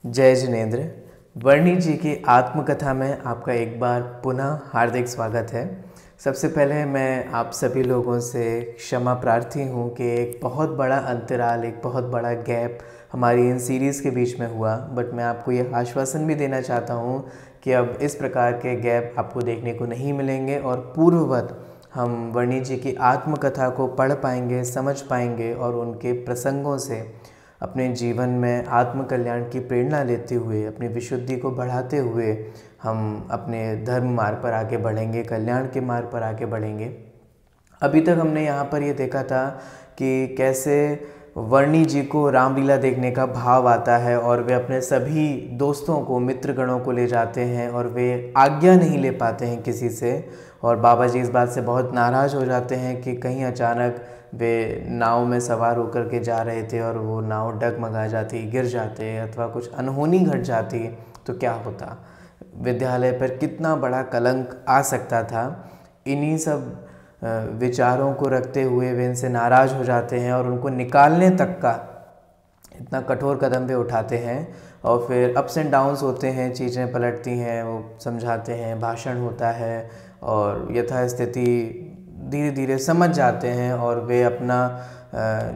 जय जिनेंद्र। वर्णी जी की आत्मकथा में आपका एक बार पुनः हार्दिक स्वागत है। सबसे पहले मैं आप सभी लोगों से क्षमा प्रार्थी हूँ कि एक बहुत बड़ा अंतराल, एक बहुत बड़ा गैप हमारी इन सीरीज़ के बीच में हुआ, बट मैं आपको ये आश्वासन भी देना चाहता हूँ कि अब इस प्रकार के गैप आपको देखने को नहीं मिलेंगे और पूर्ववत हम वर्णी जी की आत्मकथा को पढ़ पाएंगे, समझ पाएंगे और उनके प्रसंगों से अपने जीवन में आत्मकल्याण की प्रेरणा लेते हुए, अपनी विशुद्धि को बढ़ाते हुए हम अपने धर्म मार्ग पर आगे बढ़ेंगे, कल्याण के मार्ग पर आगे बढ़ेंगे। अभी तक हमने यहाँ पर ये देखा था कि कैसे वर्णी जी को रामलीला देखने का भाव आता है और वे अपने सभी दोस्तों को, मित्रगणों को ले जाते हैं और वे आज्ञा नहीं ले पाते हैं किसी से, और बाबा जी इस बात से बहुत नाराज़ हो जाते हैं कि कहीं अचानक वे नाव में सवार होकर के जा रहे थे और वो नाव डगमगा जाती, गिर जाते अथवा कुछ अनहोनी घट जाती तो क्या होता, विद्यालय पर कितना बड़ा कलंक आ सकता था। इन्हीं सब विचारों को रखते हुए वे इनसे नाराज़ हो जाते हैं और उनको निकालने तक का इतना कठोर कदम वे उठाते हैं। और फिर अप्स एंड डाउन्स होते हैं, चीज़ें पलटती हैं, वो समझाते हैं, भाषण होता है और यथास्थिति धीरे धीरे समझ जाते हैं और वे अपना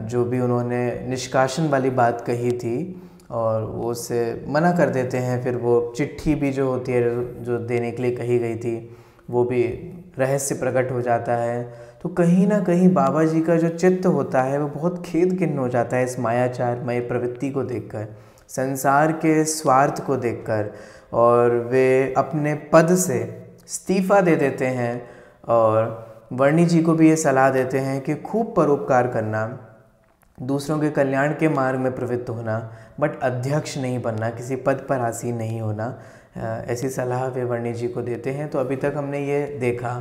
जो भी उन्होंने निष्कासन वाली बात कही थी और वो उससे मना कर देते हैं। फिर वो चिट्ठी भी जो होती है, जो देने के लिए कही गई थी, वो भी रहस्य प्रकट हो जाता है। तो कहीं ना कहीं बाबा जी का जो चित्त होता है वो बहुत खेद खिन्न हो जाता है इस मायाचारमय प्रवृत्ति को देखकर, संसार के स्वार्थ को देखकर, और वे अपने पद से इस्तीफा दे देते हैं और वर्णी जी को भी ये सलाह देते हैं कि खूब परोपकार करना, दूसरों के कल्याण के मार्ग में प्रवृत्त होना, बट अध्यक्ष नहीं बनना, किसी पद पर आसीन नहीं होना। ऐसी सलाह वे वर्णी जी को देते हैं। तो अभी तक हमने ये देखा,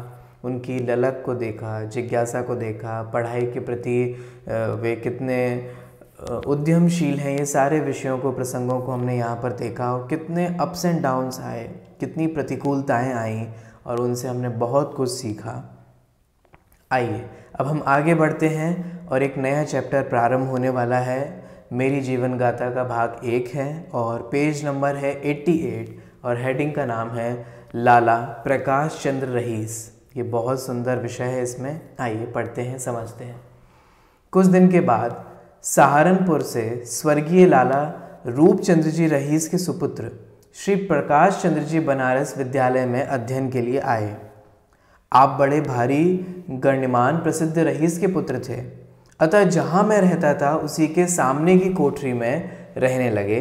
उनकी ललक को देखा, जिज्ञासा को देखा, पढ़ाई के प्रति वे कितने उद्यमशील हैं, ये सारे विषयों को, प्रसंगों को हमने यहाँ पर देखा और कितने अप्स एंड डाउन्स आए, कितनी प्रतिकूलताएं आईं और उनसे हमने बहुत कुछ सीखा। आइए अब हम आगे बढ़ते हैं और एक नया चैप्टर प्रारंभ होने वाला है। मेरी जीवन गाथा का भाग 1 है और पेज नंबर है 88 और हेडिंग का नाम है लाला प्रकाश चंद्र रहीस। ये बहुत सुंदर विषय है इसमें। आइए पढ़ते हैं, समझते हैं। कुछ दिन के बाद सहारनपुर से स्वर्गीय लाला रूपचंद्र जी रहीस के सुपुत्र श्री प्रकाश चंद्र जी बनारस विद्यालय में अध्ययन के लिए आए। आप बड़े भारी गण्यमान प्रसिद्ध रईस के पुत्र थे, अतः जहां मैं रहता था उसी के सामने की कोठरी में रहने लगे।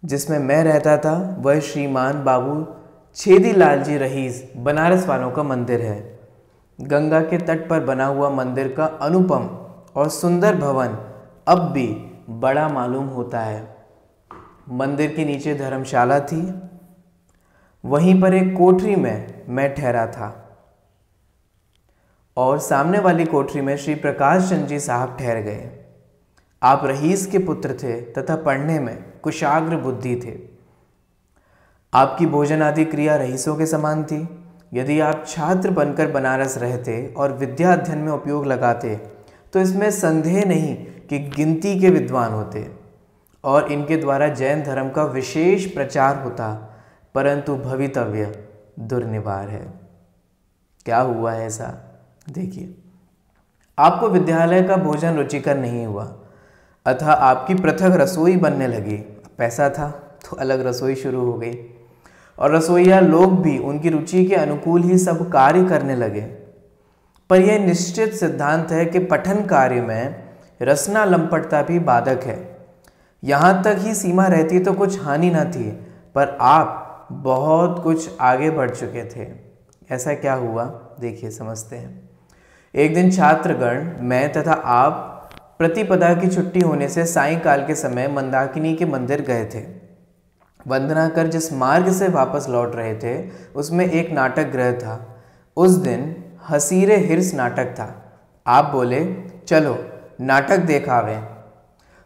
जिसमें मैं रहता था वह श्रीमान बाबू छेदीलाल जी रईस बनारस वालों का मंदिर है। गंगा के तट पर बना हुआ मंदिर का अनुपम और सुंदर भवन अब भी बड़ा मालूम होता है। मंदिर के नीचे धर्मशाला थी, वहीं पर एक कोठरी में मैं ठहरा था और सामने वाली कोठरी में श्री प्रकाश चंद्र जी साहब ठहर गए। आप रईस के पुत्र थे तथा पढ़ने में कुशाग्र बुद्धि थे। आपकी भोजन आदि क्रिया रईसों के समान थी। यदि आप छात्र बनकर बनारस रहते और विद्या अध्ययन में उपयोग लगाते तो इसमें संदेह नहीं कि गिनती के विद्वान होते और इनके द्वारा जैन धर्म का विशेष प्रचार होता, परंतु भवितव्य दुर्निवार है। क्या हुआ है ऐसा, देखिए। आपको विद्यालय का भोजन रुचिकर नहीं हुआ, अतः आपकी पृथक रसोई बनने लगी। पैसा था तो अलग रसोई शुरू हो गई और रसोइया लोग भी उनकी रुचि के अनुकूल ही सब कार्य करने लगे। पर यह निश्चित सिद्धांत है कि पठन कार्य में रसना लंपटता भी बाधक है। यहाँ तक ही सीमा रहती तो कुछ हानि न थी, पर आप बहुत कुछ आगे बढ़ चुके थे। ऐसा क्या हुआ, देखिए, समझते हैं। एक दिन छात्रगण, मैं तथा आप प्रतिपदा की छुट्टी होने से सायंकाल के समय मंदाकिनी के मंदिर गए थे। वंदना कर जिस मार्ग से वापस लौट रहे थे उसमें एक नाटक गृह था। उस दिन हसीरे हिर्स नाटक था। आप बोले, चलो नाटक देखावे।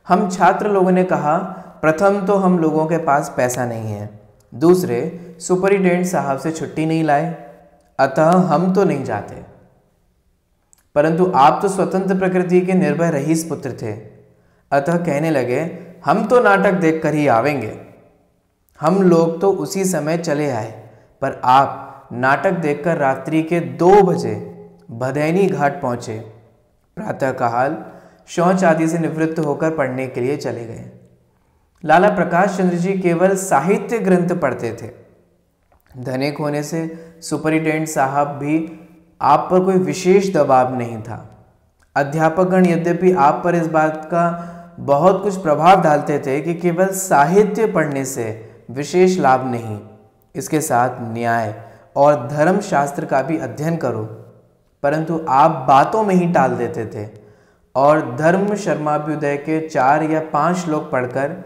हम छात्र लोगों ने कहा, प्रथम तो हम लोगों के पास पैसा नहीं है, दूसरे सुपरिटेंडेंट साहब से छुट्टी नहीं लाए, अतः हम तो नहीं जाते। परंतु आप तो स्वतंत्र प्रकृति के निर्भय रईस पुत्र थे, अतः कहने लगे, हम तो नाटक देखकर ही आवेंगे। हम लोग तो उसी समय चले आए, पर आप नाटक देखकर रात्रि के 2 बजे भदैनी घाट पहुंचे। प्रातःकाल शौच आदि से निवृत्त होकर पढ़ने के लिए चले गए। लाला प्रकाश चंद्र जी केवल साहित्य ग्रंथ पढ़ते थे। धनिक होने से सुपरिटेंडेंट साहब भी आप पर कोई विशेष दबाव नहीं था। अध्यापकगण यद्यपि आप पर इस बात का बहुत कुछ प्रभाव डालते थे कि केवल साहित्य पढ़ने से विशेष लाभ नहीं, इसके साथ न्याय और धर्म शास्त्र का भी अध्ययन करो, परंतु आप बातों में ही टाल देते थे और धर्म शर्माभ्युदय के 4 या 5 श्लोक पढ़कर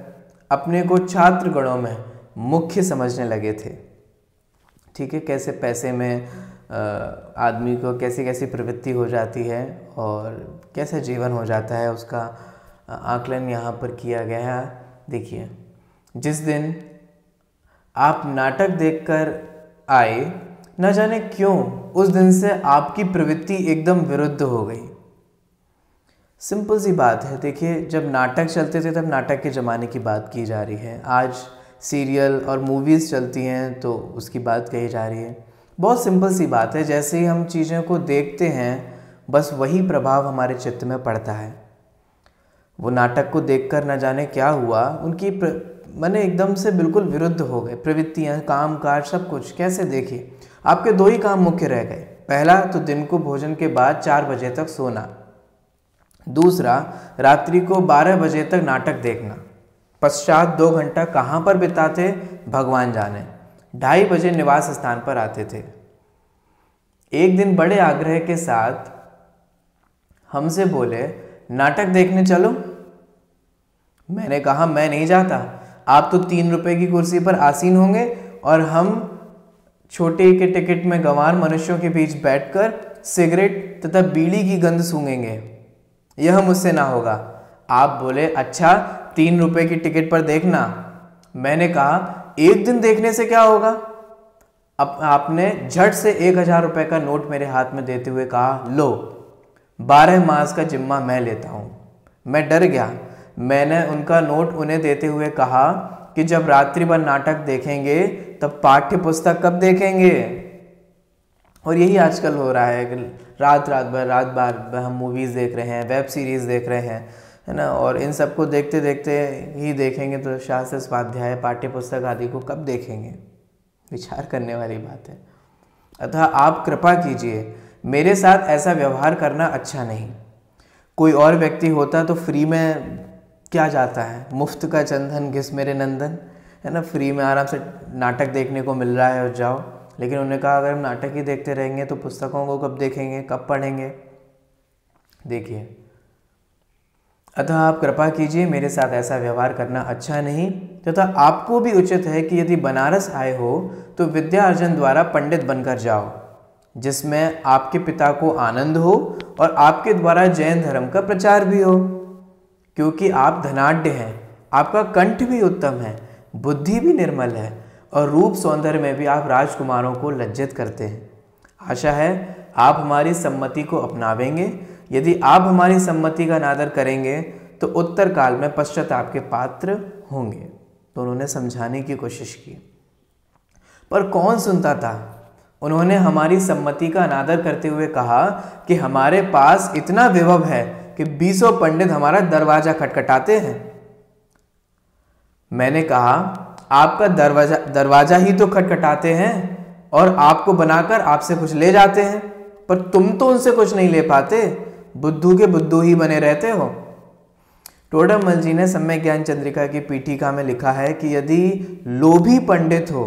अपने को छात्र गणों में मुख्य समझने लगे थे। ठीक है, कैसे पैसे में आदमी को कैसी कैसी प्रवृत्ति हो जाती है और कैसे जीवन हो जाता है, उसका आकलन यहाँ पर किया गया है। देखिए, जिस दिन आप नाटक देखकर आए, न जाने क्यों उस दिन से आपकी प्रवृत्ति एकदम विरुद्ध हो गई। सिंपल सी बात है। देखिए, जब नाटक चलते थे तब नाटक के ज़माने की बात की जा रही है। आज सीरियल और मूवीज़ चलती हैं तो उसकी बात कही जा रही है। बहुत सिंपल सी बात है, जैसे ही हम चीज़ों को देखते हैं बस वही प्रभाव हमारे चित्त में पड़ता है। वो नाटक को देखकर न जाने क्या हुआ, उनकी मैंने एकदम से बिल्कुल विरुद्ध हो गए। प्रवृत्तियाँ, काम काज, सब कुछ। कैसे? देखिए, आपके 2 ही काम मुख्य रह गए। पहला तो दिन को भोजन के बाद 4 बजे तक सोना, दूसरा रात्रि को 12 बजे तक नाटक देखना। पश्चात 2 घंटा कहाँ पर बिताते भगवान जाने। 2:30 बजे निवास स्थान पर आते थे। एक दिन बड़े आग्रह के साथ हमसे बोले, नाटक देखने चलो। मैंने कहा, मैं नहीं जाता। आप तो 3 रुपए की कुर्सी पर आसीन होंगे और हम छोटे के टिकट में गंवार मनुष्यों के बीच बैठकर सिगरेट तथा बीड़ी की गंध सूंघेंगे। यह मुझसे ना होगा। आप बोले, अच्छा 3 रुपए की टिकट पर देखना। मैंने कहा, एक दिन देखने से क्या होगा? अब आपने झट से 1000 रुपए का नोट मेरे हाथ में देते हुए कहा, लो 12 मास का जिम्मा मैं लेता हूँ। मैं डर गया। मैंने उनका नोट उन्हें देते हुए कहा कि जब रात्रि भर नाटक देखेंगे तब पाठ्य पुस्तक कब देखेंगे? और यही आजकल हो रहा है कि रात भर हम मूवीज़ देख रहे हैं, वेब सीरीज़ देख रहे हैं, है ना। और इन सबको देखते देखते ही देखेंगे तो शास्त्र स्वाध्याय, पाठ्य पुस्तक आदि को कब देखेंगे? विचार करने वाली बात है। अतः आप कृपा कीजिए, मेरे साथ ऐसा व्यवहार करना अच्छा नहीं। कोई और व्यक्ति होता तो फ्री में क्या जाता है, मुफ्त का चंदन घिस मेरे नंदन, है ना। फ्री में आराम से नाटक देखने को मिल रहा है और जाओ। लेकिन उन्होंने कहा, अगर हम नाटक ही देखते रहेंगे तो पुस्तकों को कब देखेंगे, कब पढ़ेंगे? देखिए, अतः आप कृपा कीजिए, मेरे साथ ऐसा व्यवहार करना अच्छा नहीं। तथा आपको भी उचित है कि यदि बनारस आए हो तो विद्या अर्जन द्वारा पंडित बनकर जाओ, जिसमें आपके पिता को आनंद हो और आपके द्वारा जैन धर्म का प्रचार भी हो। क्योंकि आप धनाढ्य हैं, आपका कंठ भी उत्तम है, बुद्धि भी निर्मल है और रूप सौंदर्य में भी आप राजकुमारों को लज्जित करते हैं। आशा है आप हमारी सम्मति को अपनावेंगे। यदि आप हमारी सम्मति का अनादर करेंगे तो उत्तर काल में पश्चाताप के पात्र होंगे। तो उन्होंने समझाने की कोशिश की, पर कौन सुनता था। उन्होंने हमारी सम्मति का अनादर करते हुए कहा कि हमारे पास इतना विभव है कि 20 पंडित हमारा दरवाजा खटखटाते हैं। मैंने कहा, आपका दरवाजा ही तो खटखटाते हैं और आपको बनाकर आपसे कुछ ले जाते हैं, पर तुम तो उनसे कुछ नहीं ले पाते, बुद्धू के बुद्धू ही बने रहते हो। टोडरमल जी ने सम्यक ज्ञान चंद्रिका की पीठिका में लिखा है कि यदि लोभी पंडित हो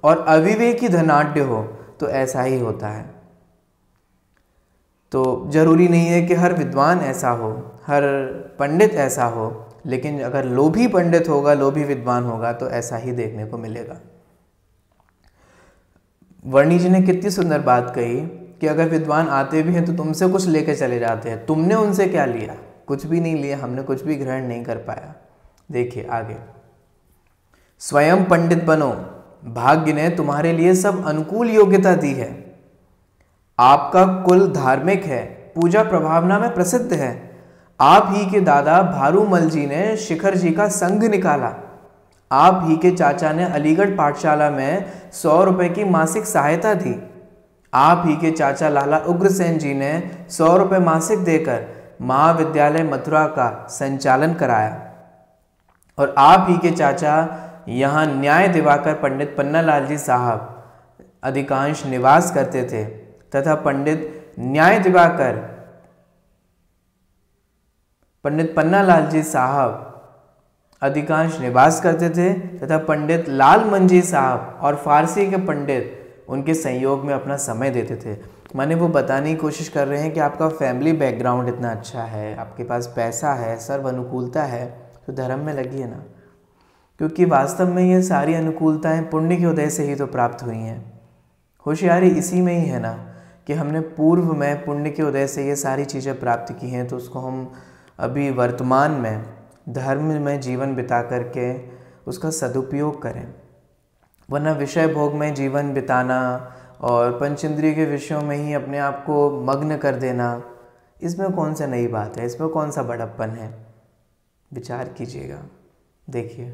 और अविवेकी धनाढ्य हो तो ऐसा ही होता है। तो जरूरी नहीं है कि हर विद्वान ऐसा हो, हर पंडित ऐसा हो, लेकिन अगर लोभी पंडित होगा, लोभी विद्वान होगा तो ऐसा ही देखने को मिलेगा। वर्णी जी ने कितनी सुंदर बात कही कि अगर विद्वान आते भी हैं तो तुमसे कुछ लेके चले जाते हैं। तुमने उनसे क्या लिया? कुछ भी नहीं लिया, हमने कुछ भी ग्रहण नहीं कर पाया। देखिए आगे, स्वयं पंडित बनो, भाग्य ने तुम्हारे लिए सब अनुकूल योग्यता दी है। आपका कुल धार्मिक है, पूजा प्रभावना में प्रसिद्ध है। आप ही के दादा भारूमल जी ने शिखर जी का संग निकाला। आप ही के चाचा ने अलीगढ़ पाठशाला में 100 रुपए की मासिक सहायता दी। आप ही के चाचा लाला उग्रसेन जी ने 100 रुपए मासिक देकर महाविद्यालय मथुरा का संचालन कराया। और आप ही के चाचा यहाँ न्याय दिवाकर पंडित पन्नालाल जी साहब अधिकांश निवास करते थे तथा पंडित न्याय दिवाकर पंडित पन्नालाल जी साहब अधिकांश निवास करते थे तथा पंडित लाल मंजी साहब और फारसी के पंडित उनके संयोग में अपना समय देते थे। माने वो बताने की कोशिश कर रहे हैं कि आपका फैमिली बैकग्राउंड इतना अच्छा है, आपके पास पैसा है, सर्व अनुकूलता है, तो धर्म में लगी है ना, क्योंकि वास्तव में ये सारी अनुकूलताएं पुण्य के उदय से ही तो प्राप्त हुई हैं। होशियारी इसी में ही है ना कि हमने पूर्व में पुण्य के उदय से ये सारी चीज़ें प्राप्त की हैं, तो उसको हम अभी वर्तमान में धर्म में जीवन बिता करके उसका सदुपयोग करें। वरना विषय भोग में जीवन बिताना और पंचेंद्रिय के विषयों में ही अपने आप को मग्न कर देना, इसमें कौन सा नई बात है, इसमें कौन सा बड़प्पन है? विचार कीजिएगा, देखिए।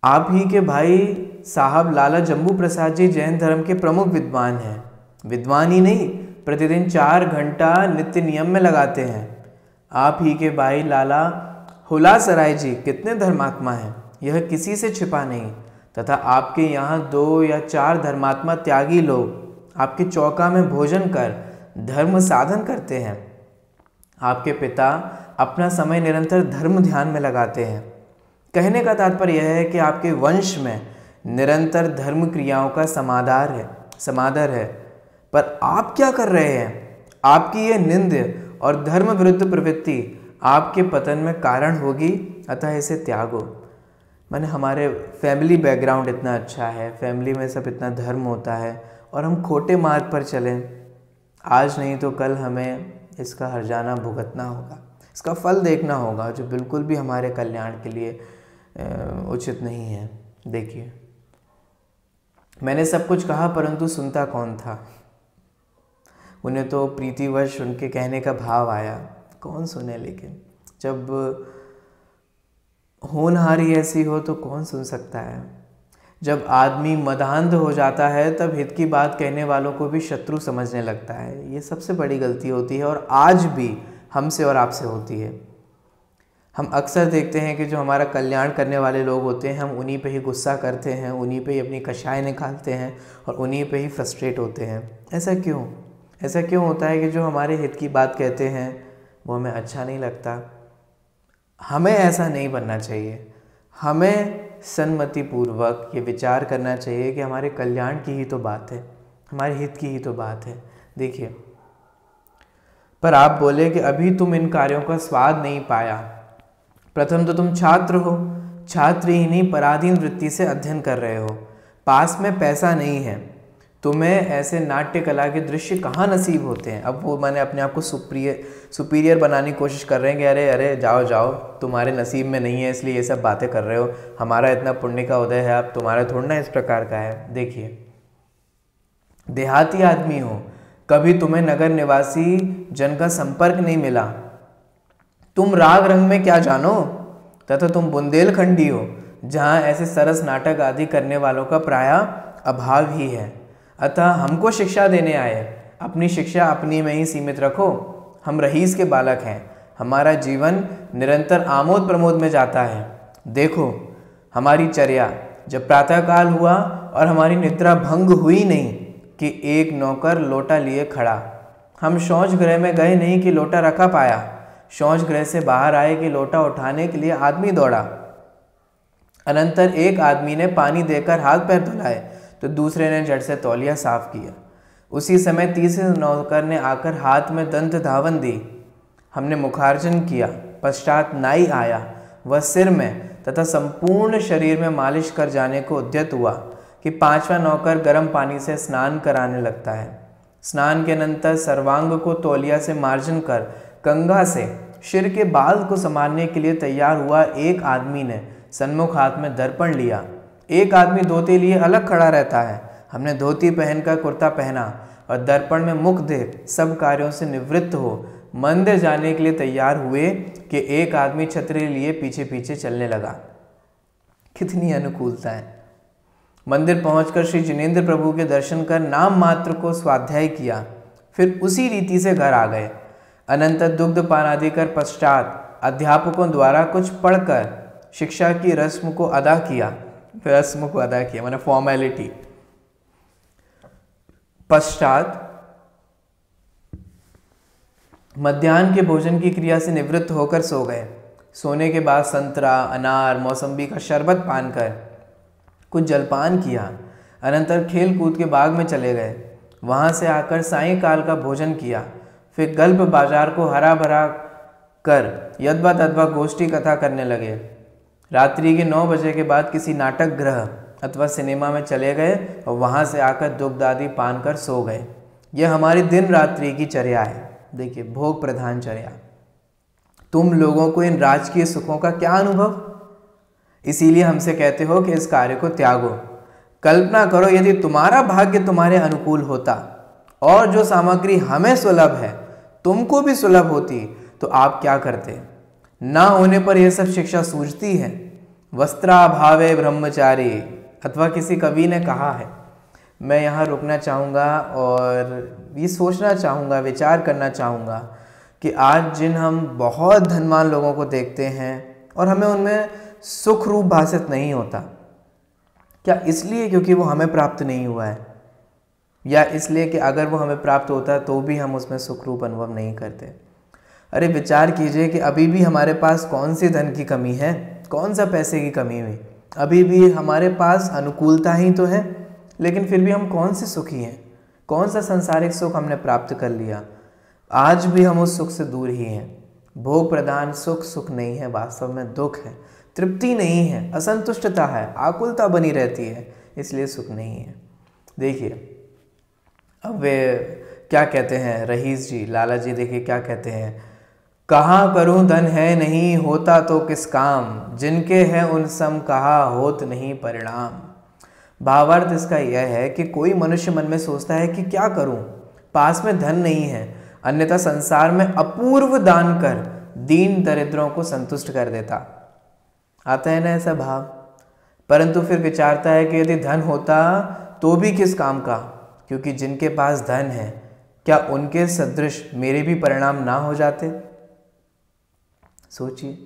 आप ही के भाई साहब लाला जम्बू प्रसाद जी जैन धर्म के प्रमुख विद्वान हैं। विद्वान ही नहीं, प्रतिदिन 4 घंटा नित्य नियम में लगाते हैं। आप ही के भाई लाला हुलासराय जी कितने धर्मात्मा हैं, यह किसी से छिपा नहीं। तथा आपके यहाँ 2 या 4 धर्मात्मा त्यागी लोग आपके चौका में भोजन कर धर्म साधन करते हैं। आपके पिता अपना समय निरंतर धर्म ध्यान में लगाते हैं। कहने का तात्पर्य यह है कि आपके वंश में निरंतर धर्म क्रियाओं का समादर है। पर आप क्या कर रहे हैं? आपकी यह निंद और धर्म विरुद्ध प्रवृत्ति आपके पतन में कारण होगी, अतः इसे त्यागो। माने हमारे फैमिली बैकग्राउंड इतना अच्छा है, फैमिली में सब इतना धर्म होता है और हम खोटे मार्ग पर चलें, आज नहीं तो कल हमें इसका हर्जाना भुगतना होगा, इसका फल देखना होगा, जो बिल्कुल भी हमारे कल्याण के लिए उचित नहीं है। देखिए, मैंने सब कुछ कहा परंतु सुनता कौन था? उन्हें तो प्रीतिवश उनके कहने का भाव आया, कौन सुने? लेकिन जब होनहारी ऐसी हो तो कौन सुन सकता है? जब आदमी मदान्ध हो जाता है तब हित की बात कहने वालों को भी शत्रु समझने लगता है। ये सबसे बड़ी गलती होती है और आज भी हमसे और आपसे होती है। हम अक्सर देखते हैं कि जो हमारा कल्याण करने वाले लोग होते हैं, हम उन्हीं पे ही गुस्सा करते हैं, उन्हीं पे ही अपनी कषाय निकालते हैं और उन्हीं पे ही फ्रस्ट्रेट होते हैं। ऐसा क्यों? ऐसा क्यों होता है कि जो हमारे हित की बात कहते हैं वो हमें अच्छा नहीं लगता? हमें ऐसा नहीं बनना चाहिए। हमें सन्मति पूर्वक ये विचार करना चाहिए कि हमारे कल्याण की ही तो बात है, हमारे हित की ही तो बात है। देखिए, पर आप बोले कि अभी तुम इन कार्यों का स्वाद नहीं पाया। प्रथम तो तुम छात्र हो, छात्र ही नहीं पराधीन वृत्ति से अध्ययन कर रहे हो, पास में पैसा नहीं है, तुम्हें ऐसे नाट्य कला के दृश्य कहाँ नसीब होते हैं। अब वो मैंने अपने आप को सुपीरियर बनाने की कोशिश कर रहे हैं कि अरे अरे जाओ जाओ, तुम्हारे नसीब में नहीं है इसलिए ये सब बातें कर रहे हो, हमारा इतना पुण्य का उदय है, अब तुम्हारा थोड़ा ना इस प्रकार का है। देखिए, देहाती आदमी हो, कभी तुम्हें नगर निवासी जन का संपर्क नहीं मिला, तुम राग रंग में क्या जानो, तथा तुम बुंदेलखंडी हो जहाँ ऐसे सरस नाटक आदि करने वालों का प्रायः अभाव ही है। अतः हमको शिक्षा देने आए, अपनी शिक्षा अपनी में ही सीमित रखो। हम रईस के बालक हैं, हमारा जीवन निरंतर आमोद प्रमोद में जाता है। देखो हमारी चर्या, जब प्रातःकाल हुआ और हमारी निद्रा भंग हुई नहीं कि एक नौकर लोटा लिए खड़ा। हम शौच गृह में गए नहीं कि लोटा रखा पाया, शौच गृह से बाहर आए कि लोटा उठाने के लिए आदमी दौड़ा। अनंतर एक आदमी ने पानी देकर हाथ पैर धुलाए तो दूसरे ने झट से तौलिया साफ किया। उसी समय तीसरे नौकर ने आकर हाथ में दंत धावन दी। हमने मुखार्जन किया, पश्चात नाई आया, वह सिर में तथा संपूर्ण शरीर में मालिश कर जाने को उद्यत हुआ कि 5वां नौकर गर्म पानी से स्नान कराने लगता है। स्नान के अनंतर सर्वांग को तौलिया से मार्जन कर गंगा से सिर के बाल को संभालने के लिए तैयार हुआ एक आदमी ने सन्मुख हाथ में दर्पण लिया। एक आदमी धोती लिए अलग खड़ा रहता है। हमने धोती पहनकर कुर्ता पहना और दर्पण में मुख देख सब कार्यों से निवृत्त हो मंदिर जाने के लिए तैयार हुए कि एक आदमी छतरी लिए पीछे पीछे चलने लगा। कितनी अनुकूलता है। मंदिर पहुंचकर श्री जिनेंद्र प्रभु के दर्शन कर नाम मात्र को स्वाध्याय किया, फिर उसी रीति से घर आ गए। अनंतर दुग्ध पान आदि कर पश्चात अध्यापकों द्वारा कुछ पढ़कर शिक्षा की रस्म को अदा किया। माने फॉर्मेलिटी। पश्चात मध्याह्न के भोजन की क्रिया से निवृत्त होकर सो गए। सोने के बाद संतरा, अनार, मौसम्बी का शरबत पान कर कुछ जलपान किया। अनंतर खेल कूद के बाग में चले गए। वहां से आकर सायंकाल का भोजन किया। फिर गल्प बाजार को हरा भरा कर यद्वा तद्वा गोष्ठी कथा करने लगे। रात्रि के 9 बजे के बाद किसी नाटक गृह अथवा सिनेमा में चले गए और वहां से आकर दुग्ध आदि पान कर सो गए। यह हमारी दिन रात्रि की चर्या है। देखिए, भोग प्रधान चर्या। तुम लोगों को इन राजकीय सुखों का क्या अनुभव? इसीलिए हमसे कहते हो कि इस कार्य को त्यागो। कल्पना करो यदि तुम्हारा भाग्य तुम्हारे अनुकूल होता और जो सामग्री हमें सुलभ है तुमको भी सुलभ होती तो आप क्या करते? ना होने पर यह सब शिक्षा सूझती है। वस्त्राभावे ब्रह्मचारी, अथवा किसी कवि ने कहा है। मैं यहाँ रुकना चाहूँगा और ये सोचना चाहूँगा, विचार करना चाहूँगा कि आज जिन हम बहुत धनवान लोगों को देखते हैं और हमें उनमें सुख रूप भासित नहीं होता, क्या इसलिए क्योंकि वो हमें प्राप्त नहीं हुआ है, या इसलिए कि अगर वो हमें प्राप्त होता है तो भी हम उसमें सुख रूप अनुभव नहीं करते? अरे विचार कीजिए कि अभी भी हमारे पास कौन सी धन की कमी है, कौन सा पैसे की कमी हुई। अभी भी हमारे पास अनुकूलता ही तो है, लेकिन फिर भी हम कौन से सुखी हैं? कौन सा संसारिक सुख हमने प्राप्त कर लिया? आज भी हम उस सुख से दूर ही हैं। भोग प्रधान सुख सुख नहीं है, वास्तव में दुख है। तृप्ति नहीं है, असंतुष्टता है, आकुलता बनी रहती है, इसलिए सुख नहीं है। देखिए, अब वे क्या कहते हैं रहीस जी, लाला जी, देखिए क्या कहते हैं। कहाँ करूँ धन है नहीं, होता तो किस काम, जिनके है उन सम कहा, होत नहीं परिणाम। भावार्थ इसका यह है कि कोई मनुष्य मन में सोचता है कि क्या करूं, पास में धन नहीं है, अन्यथा संसार में अपूर्व दान कर दीन दरिद्रों को संतुष्ट कर देता। आता है ना ऐसा भाव? परंतु फिर विचारता है कि यदि धन होता तो भी किस काम का, क्योंकि जिनके पास धन है क्या उनके सदृश मेरे भी परिणाम ना हो जाते? सोचिए,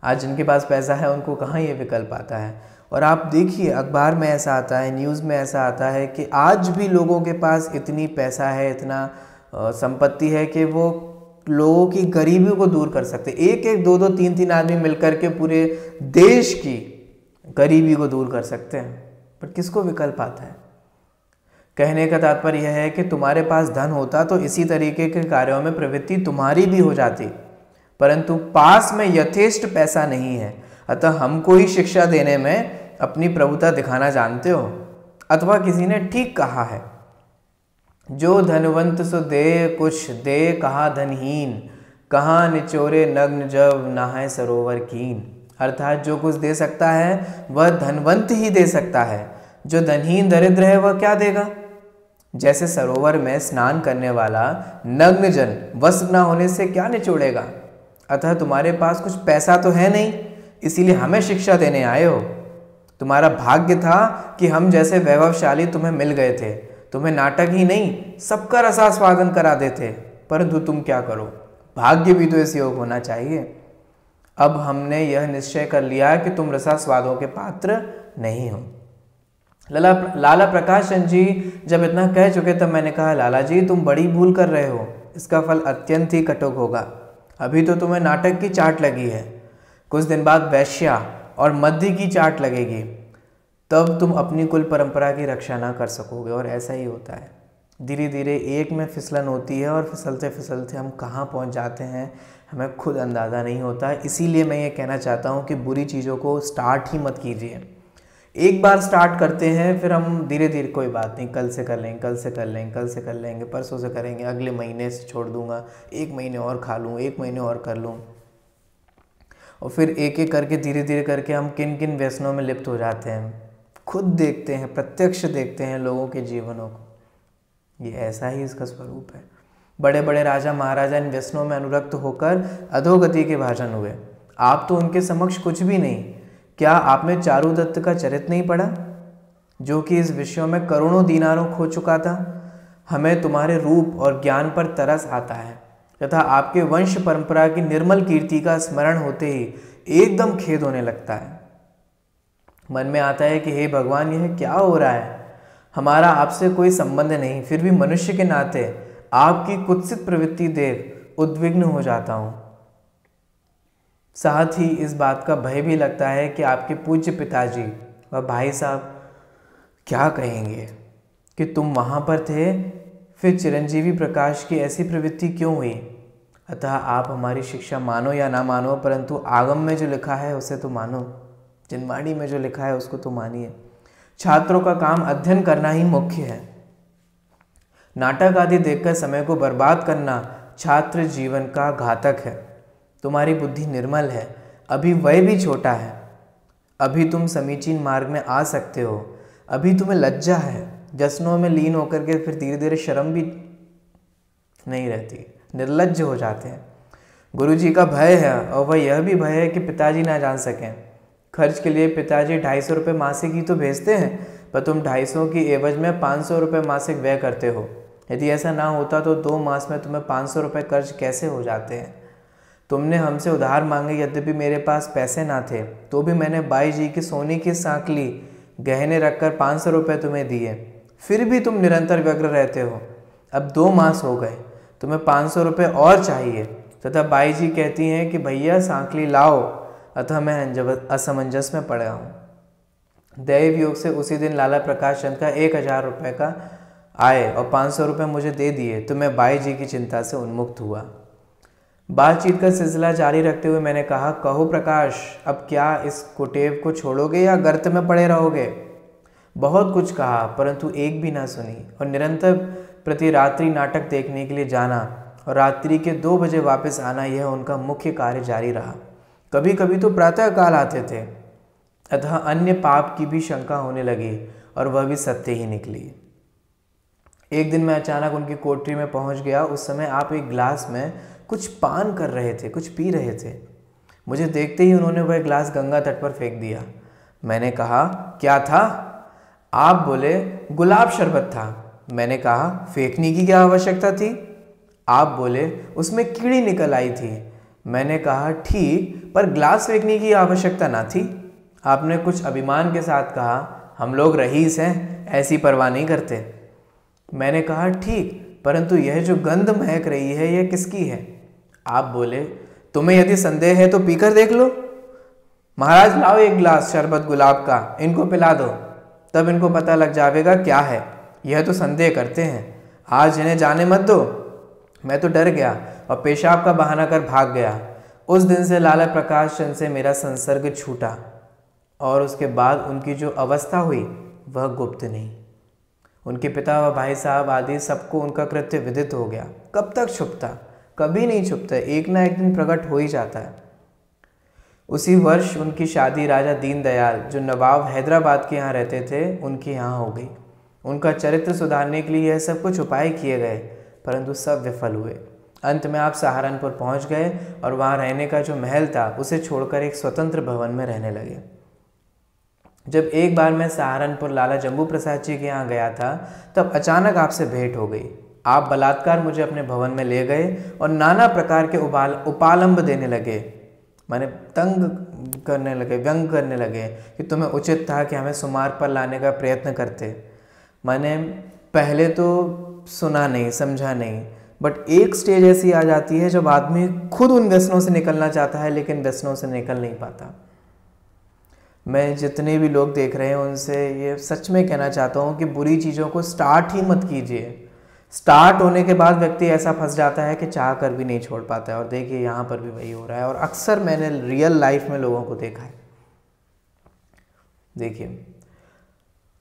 आज जिनके पास पैसा है उनको कहाँ ये विकल्प आता है। और आप देखिए, अखबार में ऐसा आता है, न्यूज़ में ऐसा आता है कि आज भी लोगों के पास इतनी पैसा है, इतना संपत्ति है कि वो लोगों की गरीबी को दूर कर सकते। एक एक, दो दो, तीन तीन आदमी मिलकर के पूरे देश की गरीबी को दूर कर सकते हैं। पर किसको विकल्प आता है? कहने का तात्पर्य यह है कि तुम्हारे पास धन होता तो इसी तरीके के कार्यों में प्रवृत्ति तुम्हारी भी हो जाती, परंतु पास में यथेष्ट पैसा नहीं है। अतः हमको ही शिक्षा देने में अपनी प्रभुता दिखाना जानते हो। अथवा किसी ने ठीक कहा है, जो धनवंत सो दे कुछ, दे कहा धनहीन, कहाँ निचोरे नग्न जब नहाए सरोवर कीन। अर्थात जो कुछ दे सकता है वह धनवंत ही दे सकता है, जो धनहीन दरिद्र है वह क्या देगा? जैसे सरोवर में स्नान करने वाला नग्न जन वस्त्र न होने से क्या निचोड़ेगा। अतः तुम्हारे पास कुछ पैसा तो है नहीं, इसीलिए हमें शिक्षा देने आए हो। तुम्हारा भाग्य था कि हम जैसे वैभवशाली तुम्हें मिल गए थे, तुम्हें नाटक ही नहीं सबका रसास्वादन करा देते, परंतु तुम क्या करो, भाग्य भी तो इस योग होना चाहिए। अब हमने यह निश्चय कर लिया कि तुम रसास्वादों के पात्र नहीं हो। लाला प्रकाश चंद जी जब इतना कह चुके तब मैंने कहा, लाला जी तुम बड़ी भूल कर रहे हो, इसका फल अत्यंत ही कटुक होगा। अभी तो तुम्हें नाटक की चाट लगी है, कुछ दिन बाद वैश्या और मध्य की चाट लगेगी, तब तुम अपनी कुल परंपरा की रक्षा ना कर सकोगे। और ऐसा ही होता है, धीरे धीरे एक में फिसलन होती है और फिसलते फिसलते हम कहाँ पहुँच जाते हैं हमें खुद अंदाज़ा नहीं होता है। इसीलिए मैं ये कहना चाहता हूँ कि बुरी चीज़ों को स्टार्ट ही मत कीजिए। एक बार स्टार्ट करते हैं फिर हम धीरे धीरे, कोई बात नहीं, कल से कर लेंगे, कल से कर लेंगे, कल से कर लेंगे, परसों से करेंगे, अगले महीने से छोड़ दूंगा, एक महीने और खा लूँ, एक महीने और कर लूँ। और फिर एक एक करके धीरे धीरे करके हम किन किन व्यसनों में लिप्त हो जाते हैं। खुद देखते हैं, प्रत्यक्ष देखते हैं लोगों के जीवनों को। ये ऐसा ही इसका स्वरूप है। बड़े बड़े राजा महाराजा इन व्यसनों में अनुरक्त होकर अधोगति के भाजन हुए। आप तो उनके समक्ष कुछ भी नहीं। क्या आपने चारुदत्त का चरित्र नहीं पढ़ा, जो कि इस विषयों में करोड़ों दीनारों खो चुका था? हमें तुम्हारे रूप और ज्ञान पर तरस आता है तथा आपके वंश परंपरा की निर्मल कीर्ति का स्मरण होते ही एकदम खेद होने लगता है। मन में आता है कि हे भगवान, यह क्या हो रहा है? हमारा आपसे कोई संबंध नहीं, फिर भी मनुष्य के नाते आपकी कुत्सित प्रवृत्ति देख उद्विग्न हो जाता हूं। साथ ही इस बात का भय भी लगता है कि आपके पूज्य पिताजी व भाई साहब क्या कहेंगे कि तुम वहां पर थे, फिर चिरंजीवी प्रकाश की ऐसी प्रवृत्ति क्यों हुई? अतः आप हमारी शिक्षा मानो या ना मानो, परंतु आगम में जो लिखा है उसे तो मानो, जिनवाणी में जो लिखा है उसको तो मानिए। छात्रों का काम अध्ययन करना ही मुख्य है। नाटक आदि देखकर समय को बर्बाद करना छात्र जीवन का घातक है। तुम्हारी बुद्धि निर्मल है, अभी वय भी छोटा है, अभी तुम समीचीन मार्ग में आ सकते हो, अभी तुम्हें लज्जा है। व्यसनों में लीन होकर के फिर धीरे धीरे शर्म भी नहीं रहती, निर्लज्ज हो जाते हैं। गुरु जी का भय है, और वह यह भी भय है कि पिताजी ना जान सकें। खर्च के लिए पिताजी 250 रुपये मासिक ही तो भेजते हैं, पर तुम 250 की एवज में 500 रुपये मासिक व्यय करते हो। यदि ऐसा ना होता तो 2 मास में तुम्हें 500 रुपये कर्ज कैसे हो जाते हैं? तुमने हमसे उधार मांगे, यद्यपि मेरे पास पैसे ना थे तो भी मैंने बाई जी की सोने की सांकली गहने रखकर 500 रुपये तुम्हें दिए, फिर भी तुम निरंतर व्यग्र रहते हो। अब 2 मास हो गए, तुम्हें 500 रुपये और चाहिए, तथा बाई जी कहती हैं कि भैया सांकली लाओ। अतः मैं असमंजस में पड़ गया हूँ। दैव योग से उसी दिन लाला प्रकाश चंद का 1000 रुपये का आए और 500 रुपये मुझे दे दिए, तो मैं बाई जी की चिंता से उन्मुक्त हुआ। बातचीत का सिलसिला जारी रखते हुए मैंने कहा, कहो प्रकाश, अब क्या इस कुटेव को छोड़ोगे या गर्त में पड़े रहोगे? बहुत कुछ कहा, परंतु एक भी ना सुनी, और निरंतर प्रति रात्रि नाटक देखने के लिए जाना और रात्रि के 2 बजे वापस आना, यह उनका मुख्य कार्य जारी रहा। कभी कभी तो प्रातः काल आते थे। अतः अन्य पाप की भी शंका होने लगी, और वह भी सत्य ही निकली। एक दिन मैं अचानक उनकी कोठरी में पहुंच गया। उस समय आप एक गिलास में कुछ पान कर रहे थे, कुछ पी रहे थे। मुझे देखते ही उन्होंने वह गिलास गंगा तट पर फेंक दिया। मैंने कहा, क्या था? आप बोले, गुलाब शरबत था। मैंने कहा, फेंकने की क्या आवश्यकता थी? आप बोले, उसमें कीड़ी निकल आई थी। मैंने कहा, ठीक, पर गिलास फेंकने की आवश्यकता ना थी। आपने कुछ अभिमान के साथ कहा, हम लोग रईस हैं, ऐसी परवाह नहीं करते। मैंने कहा, ठीक, परंतु यह जो गंध महक रही है, यह किसकी है? आप बोले, तुम्हें यदि संदेह है तो पीकर देख लो। महाराज, लाओ एक गिलास शरबत गुलाब का, इनको पिला दो, तब इनको पता लग जाएगा क्या है। यह तो संदेह करते हैं, आज इन्हें जाने मत दो। मैं तो डर गया और पेशाब का बहाना कर भाग गया। उस दिन से लाला प्रकाश चंद से मेरा संसर्ग छूटा, और उसके बाद उनकी जो अवस्था हुई वह गुप्त नहीं। उनके पिता व भाई साहब आदि सबको उनका कृत्य विदित हो गया। कब तक छुपता? कभी नहीं छुपता, एक ना एक दिन प्रकट हो ही जाता है। उसी वर्ष उनकी शादी राजा दीनदयाल, जो नवाब हैदराबाद के यहाँ रहते थे, उनके यहाँ हो गई। उनका चरित्र सुधारने के लिए यह सब कुछ उपाय किए गए, परंतु सब विफल हुए। अंत में आप सहारनपुर पहुँच गए और वहाँ रहने का जो महल था उसे छोड़कर एक स्वतंत्र भवन में रहने लगे। जब एक बार मैं सहारनपुर लाला जम्बू प्रसाद जी के यहाँ गया था, तब अचानक आपसे भेंट हो गई। आप बलात्कार मुझे अपने भवन में ले गए और नाना प्रकार के उपालंब देने लगे, माने तंग करने लगे, व्यंग करने लगे कि तुम्हें उचित था कि हमें सुमार्ग पर लाने का प्रयत्न करते। मैंने पहले तो सुना नहीं, समझा नहीं, बट एक स्टेज ऐसी आ जाती है जब आदमी खुद उन व्यसनों से निकलना चाहता है, लेकिन व्यसनों से निकल नहीं पाता। मैं जितने भी लोग देख रहे हैं उनसे ये सच में कहना चाहता हूँ कि बुरी चीज़ों को स्टार्ट ही मत कीजिए। स्टार्ट होने के बाद व्यक्ति ऐसा फंस जाता है कि चाह कर भी नहीं छोड़ पाता है। और देखिए यहाँ पर भी वही हो रहा है, और अक्सर मैंने रियल लाइफ में लोगों को देखा है। देखिए,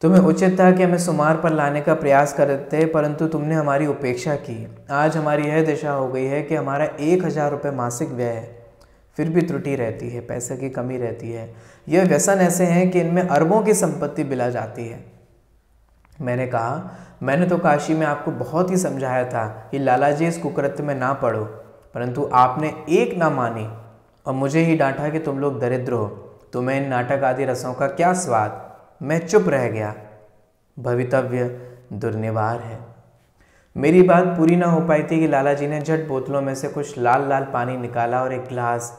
तुम्हें उचित था कि हमें सुमार पर लाने का प्रयास करते, परंतु तुमने हमारी उपेक्षा की। आज हमारी यह दिशा हो गई है कि हमारा 1000 रुपये मासिक व्यय है, फिर भी त्रुटि रहती है, पैसे की कमी रहती है। यह व्यसन ऐसे हैं कि इनमें अरबों की संपत्ति बिला जाती है। मैंने कहा, मैंने तो काशी में आपको बहुत ही समझाया था कि लालाजी इस कुकृत्य में ना पड़ो, परंतु आपने एक ना मानी और मुझे ही डांटा कि तुम लोग दरिद्र हो, तुम्हें इन नाटक आदि रसों का क्या स्वाद। मैं चुप रह गया। भवितव्य दुर्निवार है। मेरी बात पूरी ना हो पाई थी कि लालाजी ने झट बोतलों में से कुछ लाल लाल पानी निकाला और एक गिलास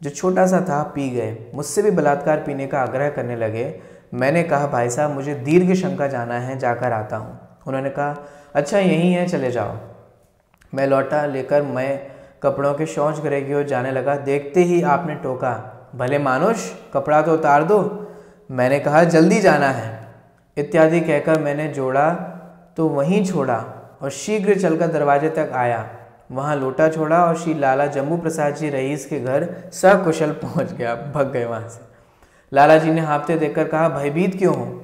जो छोटा सा था पी गए। मुझसे भी बलात्कार पीने का आग्रह करने लगे। मैंने कहा, भाई साहब मुझे दीर्घ शंका जाना है, जाकर आता हूँ। उन्होंने कहा, अच्छा यही है, चले जाओ। मैं लौटा लेकर मैं कपड़ों के शौच गृह की ओर जाने लगा। देखते ही आपने टोका, भले मानुष कपड़ा तो उतार दो। मैंने कहा, जल्दी जाना है इत्यादि कहकर मैंने जोड़ा तो वहीं छोड़ा और शीघ्र चलकर दरवाजे तक आया। वहाँ लोटा छोड़ा और श्री लाला जम्बू प्रसाद जी रईस के घर सकुशल पहुँच गया। भग गए वहाँ से। लाला जी ने हाँफते देखकर कहा, भयभीत क्यों हो?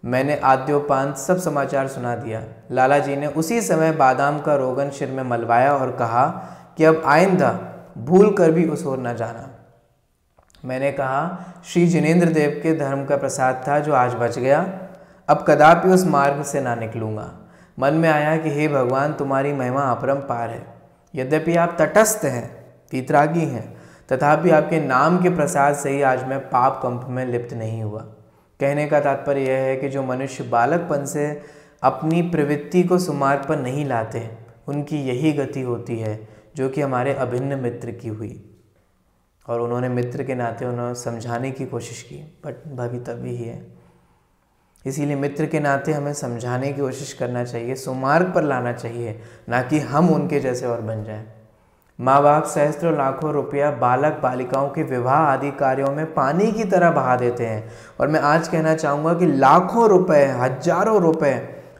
मैंने आद्योपांत सब समाचार सुना दिया। लाला जी ने उसी समय बादाम का रोगन सिर में मलवाया और कहा कि अब आइंदा भूल कर भी उस ओर न जाना। मैंने कहा, श्री जिनेंद्र देव के धर्म का प्रसाद था जो आज बच गया, अब कदापि उस मार्ग से ना निकलूंगा। मन में आया कि हे भगवान, तुम्हारी महिमा अपरंपार है। यद्यपि आप तटस्थ हैं, तीतरागी हैं, तथापि आपके नाम के प्रसाद से ही आज मैं पाप कंप में लिप्त नहीं हुआ। कहने का तात्पर्य यह है कि जो मनुष्य बालकपन से अपनी प्रवृत्ति को सुमार्ग पर नहीं लाते, उनकी यही गति होती है जो कि हमारे अभिन्न मित्र की हुई। और उन्होंने मित्र के नाते उन्होंने समझाने की कोशिश की, बट भवितव्य ही है। इसीलिए मित्र के नाते हमें समझाने की कोशिश करना चाहिए, सुमार्ग पर लाना चाहिए, ना कि हम उनके जैसे और बन जाएं। माँ बाप सहस्त्रों लाखों रुपया बालक बालिकाओं के विवाह आदि कार्यों में पानी की तरह बहा देते हैं। और मैं आज कहना चाहूँगा कि लाखों रुपए, हजारों रुपए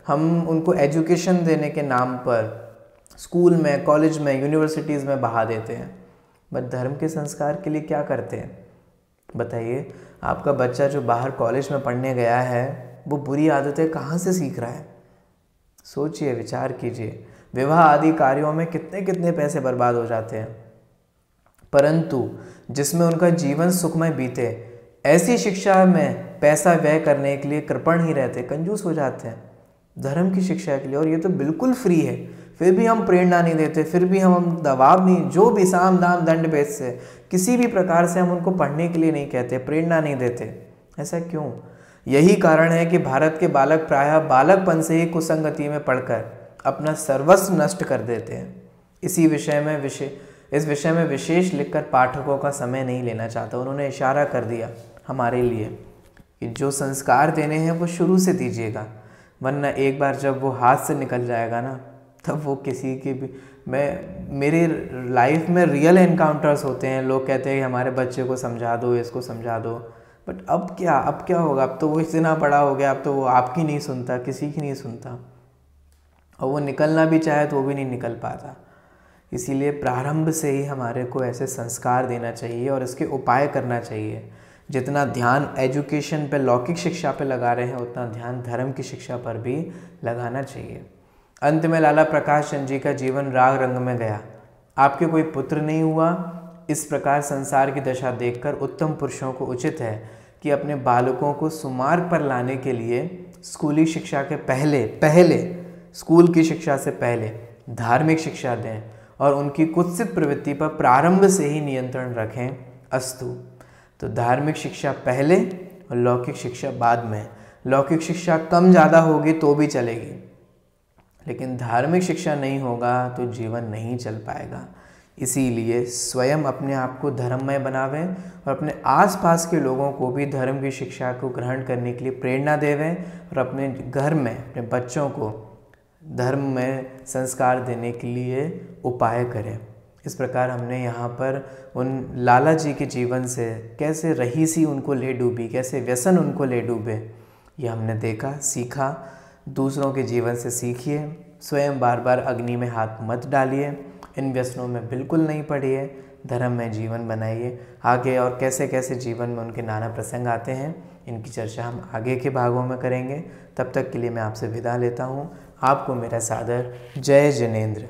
हम उनको एजुकेशन देने के नाम पर स्कूल में, कॉलेज में, यूनिवर्सिटीज़ में बहा देते हैं। बट धर्म के संस्कार के लिए क्या करते हैं बताइए? आपका बच्चा जो बाहर कॉलेज में पढ़ने गया है, वो बुरी आदतें कहाँ से सीख रहा है? सोचिए, विचार कीजिए। विवाह आदि कार्यों में कितने कितने पैसे बर्बाद हो जाते हैं, परंतु जिसमें उनका जीवन सुखमय बीते, ऐसी शिक्षा में पैसा व्यय करने के लिए कृपण ही रहते, कंजूस हो जाते हैं धर्म की शिक्षा के लिए। और ये तो बिल्कुल फ्री है, फिर भी हम प्रेरणा नहीं देते, फिर भी हम दबाव नहीं, जो भी साम दाम दंड भेद से किसी भी प्रकार से हम उनको पढ़ने के लिए नहीं कहते, प्रेरणा नहीं देते। ऐसा क्यों? यही कारण है कि भारत के बालक प्रायः बालकपन से ही कुसंगति में पढ़कर अपना सर्वस्व नष्ट कर देते हैं। इस विषय में विशेष लिखकर पाठकों का समय नहीं लेना चाहता। उन्होंने इशारा कर दिया हमारे लिए कि जो संस्कार देने हैं वो शुरू से दीजिएगा, वरना एक बार जब वो हाथ से निकल जाएगा ना, तब वो किसी की भी मेरे लाइफ में रियल एनकाउंटर्स होते हैं। लोग कहते हैं कि हमारे बच्चे को समझा दो, इसको समझा दो, बट अब क्या होगा? अब तो वो इतना बड़ा हो गया, अब तो वो आपकी नहीं सुनता, किसी की नहीं सुनता, और वो निकलना भी चाहे तो वो भी नहीं निकल पाता। इसीलिए प्रारंभ से ही हमारे को ऐसे संस्कार देना चाहिए और इसके उपाय करना चाहिए। जितना ध्यान एजुकेशन पे, लौकिक शिक्षा पे लगा रहे हैं, उतना ध्यान धर्म की शिक्षा पर भी लगाना चाहिए। अंत में लाला प्रकाश चंद जी का जीवन राग रंग में गया। आपके कोई पुत्र नहीं हुआ। इस प्रकार संसार की दशा देखकर उत्तम पुरुषों को उचित है कि अपने बालकों को सुमार्ग पर लाने के लिए स्कूली शिक्षा के पहले स्कूल की शिक्षा से पहले धार्मिक शिक्षा दें और उनकी कुत्सित प्रवृत्ति पर प्रारंभ से ही नियंत्रण रखें। अस्तु। तो धार्मिक शिक्षा पहले और लौकिक शिक्षा बाद में। लौकिक शिक्षा कम ज़्यादा होगी तो भी चलेगी, लेकिन धार्मिक शिक्षा नहीं होगा तो जीवन नहीं चल पाएगा। इसीलिए स्वयं अपने आप को धर्ममय बनावें और अपने आसपास के लोगों को भी धर्म की शिक्षा को ग्रहण करने के लिए प्रेरणा देवें और अपने घर में अपने बच्चों को धर्म में संस्कार देने के लिए उपाय करें। इस प्रकार हमने यहाँ पर उन लाला जी के जीवन से कैसे रहीसी उनको ले डूबी, कैसे व्यसन उनको ले डूबे, ये हमने देखा, सीखा। दूसरों के जीवन से सीखिए, स्वयं बार बार अग्नि में हाथ मत डालिए, इन व्यसनों में बिल्कुल नहीं पड़िए, धर्म में जीवन बनाइए। आगे और कैसे कैसे जीवन में उनके नाना प्रसंग आते हैं, इनकी चर्चा हम आगे के भागों में करेंगे। तब तक के लिए मैं आपसे विदा लेता हूँ। आपको मेरा सादर जय जिनेंद्र।